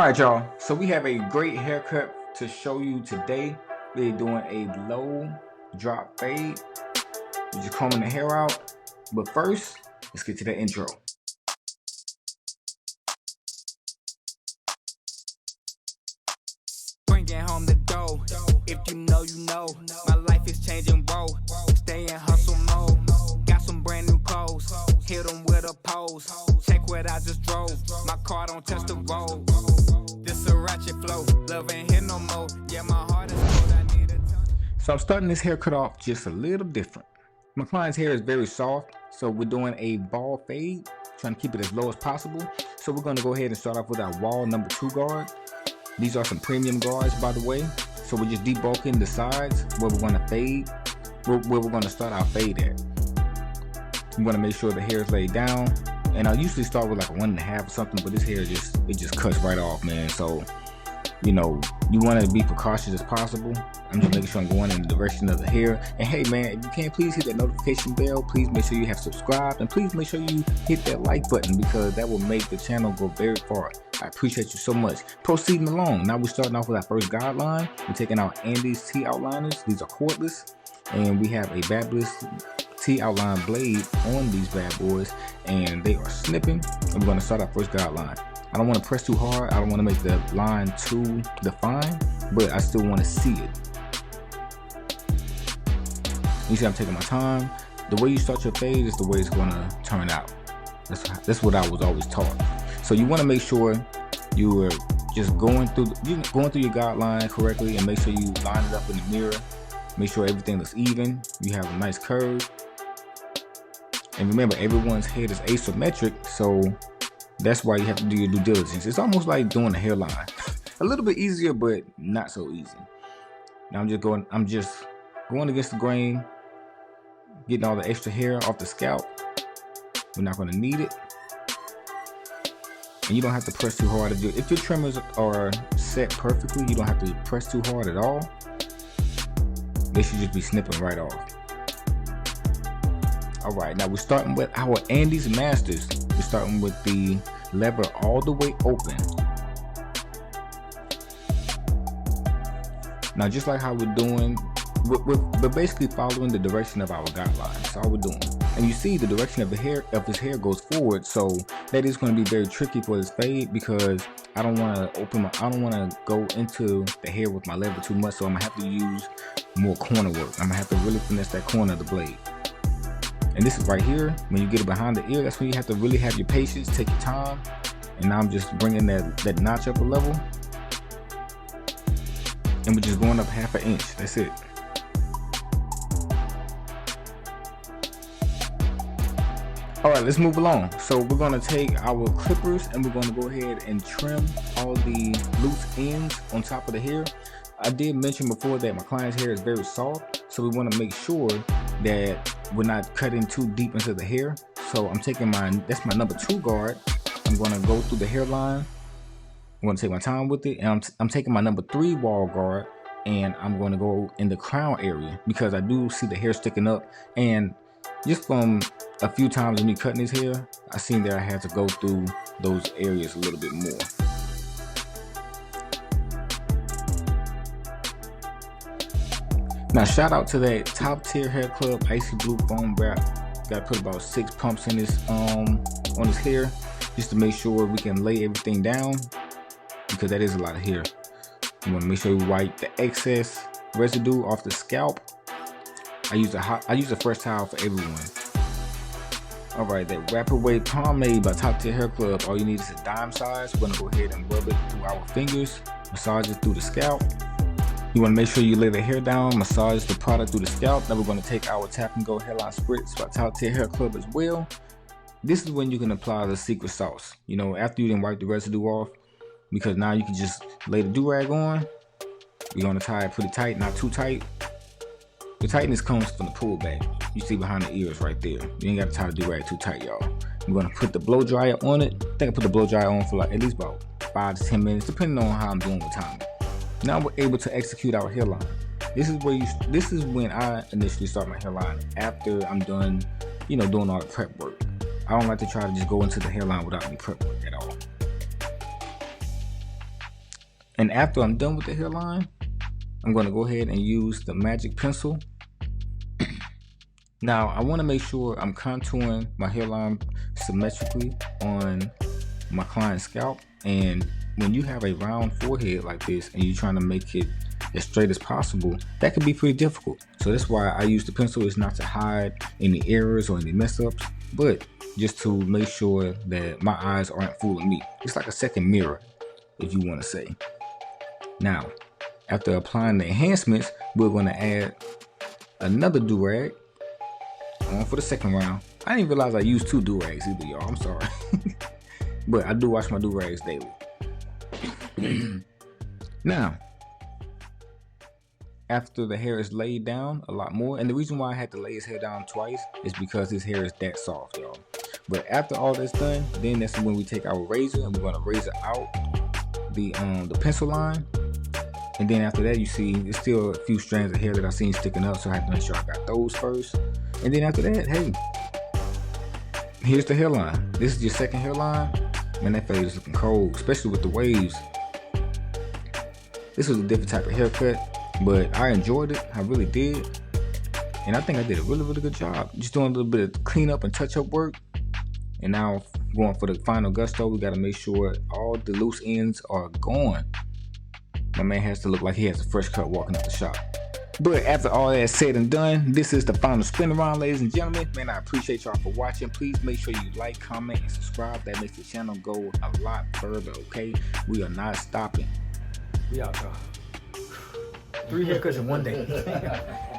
Alright y'all, so we have a great haircut to show you today. We're doing a low drop fade. We're just combing the hair out. But first, let's get to the intro. Bringing home the dough. If you know, you know. My life is changing, bro. Stay in hustle mode. Got some brand new clothes. Hit them with a pose. Check what I just drove. My car don't touch the road. This a ratchet flow. Love ain't here no more. Yeah, my heart is cold. I need a ton. So I'm starting this haircut off just a little different. My client's hair is very soft, so we're doing a ball fade, trying to keep it as low as possible. So we're going to go ahead and start off with our wall number 2 guard. These are some premium guards, by the way. So we're just debulking the sides where we're going to fade, where we're going to start our fade at. We want to make sure the hair is laid down. And I usually start with like a 1.5 or something, but this hair just cuts right off, man. So, you know, you want to be precautious as possible. I'm just making sure I'm going in the direction of the hair. And hey, man, if you can, please hit that notification bell. Please make sure you have subscribed, and please make sure you hit that like button, because that will make the channel go very far. I appreciate you so much. Proceeding along, now we're starting off with our first guideline. We're taking our Andes T outliners. These are cordless, and we have a fabulous T outline blade on these bad boys, and they are snipping. And we're going to start our first guideline. I don't want to press too hard. I don't want to make the line too defined, but I still want to see it. You see, I'm taking my time. The way you start your fade is the way it's going to turn out. That's what I was always taught. So you want to make sure you are just going through your guideline correctly, and make sure you line it up in the mirror. Make sure everything looks even. You have a nice curve. And remember, everyone's head is asymmetric, so that's why you have to do your due diligence. It's almost like doing a hairline. A little bit easier, but not so easy. Now I'm just going against the grain, getting all the extra hair off the scalp. We're not going to need it. And you don't have to press too hard to do it. If your trimmers are set perfectly, you don't have to press too hard at all. They should just be snipping right off. Alright, now we're starting with our Andes Masters. We're starting with the lever all the way open. Now, just like how we're doing, we're basically following the direction of our guideline. That's all we're doing. And you see the direction of his hair goes forward, so that is going to be very tricky for this fade, because I don't want to go into the hair with my lever too much, so I'm gonna have to use more corner work. I'm gonna have to really finesse that corner of the blade. And this is right here, when you get it behind the ear, that's when you have to really have your patience, take your time. And now I'm just bringing that notch up a level, and we're just going up 1/2 inch. That's it. Alright, let's move along. So we're going to take our clippers, and we're going to go ahead and trim all the loose ends on top of the hair. I did mention before that my client's hair is very soft, so we want to make sure that we're not cutting too deep into the hair. So I'm taking that's my number 2 guard. I'm going to go through the hairline. I'm going to take my time with it, and I'm taking my number 3 wall guard, and I'm going to go in the crown area, because I do see the hair sticking up. And just from a few times of me cutting his hair, I seen that I had to go through those areas a little bit more. Now, shout out to that Top Tier Hair Club Icy Blue Foam Wrap. Got to put about 6 pumps in this on his hair, just to make sure we can lay everything down, because that is a lot of hair. You want to make sure you wipe the excess residue off the scalp. I use a fresh towel for everyone. Alright, that Wrap Away Pomade by Top Tier Hair Club. All you need is a dime size. We're going to go ahead and rub it through our fingers, massage it through the scalp. You want to make sure you lay the hair down, massage the product through the scalp. Now we're going to take our Tap and Go Hairline Spritz by Top Tier Hair Club as well. This is when you can apply the secret sauce. You know, after you didn't wipe the residue off, because now you can just lay the do-rag on. We're going to tie it pretty tight, not too tight. The tightness comes from the pullback. You see behind the ears right there. You ain't got to tie the do-rag too tight, y'all. I'm going to put the blow dryer on it. I think I put the blow dryer on for like at least about 5 to 10 minutes, depending on how I'm doing with time. Now we're able to execute our hairline. This is when I initially start my hairline, after I'm done, you know, doing all the prep work. I don't like to try to just go into the hairline without any prep work at all. And after I'm done with the hairline, I'm going to go ahead and use the magic pencil. Now I want to make sure I'm contouring my hairline symmetrically on my client's scalp. And when you have a round forehead like this and you're trying to make it as straight as possible, that can be pretty difficult. So that's why I use the pencil. It's not to hide any errors or any mess ups, but just to make sure that my eyes aren't fooling me. It's like a second mirror, if you want to say. Now, after applying the enhancements, we're going to add another do-rag on for the second round. I didn't realize I used 2 do-rags either, y'all. I'm sorry. But I do wash my do-rags daily. Now, after the hair is laid down a lot more, and the reason why I had to lay his hair down twice is because his hair is that soft, y'all. But after all that's done, then that's when we take our razor and we're going to razor out the pencil line. And then after that, you see there's still a few strands of hair that I seen sticking up, so I have to make sure I got those first. And then after that, hey, here's the hairline. This is your second hairline. Man, that fade is looking cold, especially with the waves. This was a different type of haircut, but I enjoyed it. I really did. And I think I did a really good job. Just doing a little bit of cleanup and touch-up work. And now going for the final gusto, we got to make sure all the loose ends are gone. My man has to look like he has a fresh cut walking out the shop. But after all that said and done, this is the final spin around, ladies and gentlemen. Man, I appreciate y'all for watching. Please make sure you like, comment, and subscribe. That makes the channel go a lot further, okay? We are not stopping. We out, y'all. 3 haircuts in one day.